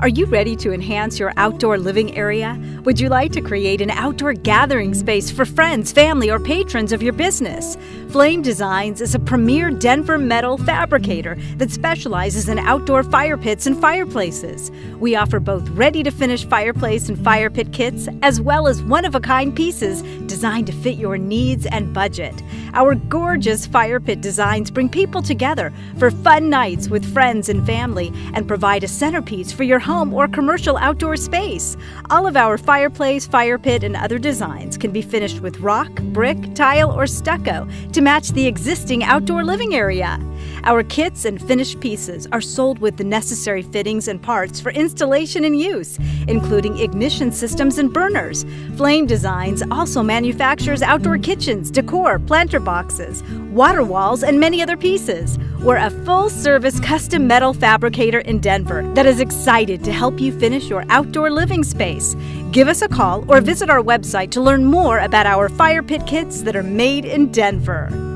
Are you ready to enhance your outdoor living area? Would you like to create an outdoor gathering space for friends, family, or patrons of your business? Flame Designs is a premier Denver metal fabricator that specializes in outdoor fire pits and fireplaces. We offer both ready-to-finish fireplace and fire pit kits, as well as one-of-a-kind pieces designed to fit your needs and budget. Our gorgeous fire pit designs bring people together for fun nights with friends and family and provide a centerpiece for your home or commercial outdoor space. All of our fireplace, fire pit, and other designs can be finished with rock, brick, tile, or stucco to match the existing outdoor living area. Our kits and finished pieces are sold with the necessary fittings and parts for installation and use, including ignition systems and burners. Flame Designs also manufactures outdoor kitchens, decor, planter boxes, water walls, and many other pieces. We're a full-service custom metal fabricator in Denver that is excited to help you finish your outdoor living space. Give us a call or visit our website to learn more about our fire pit kits that are made in Denver.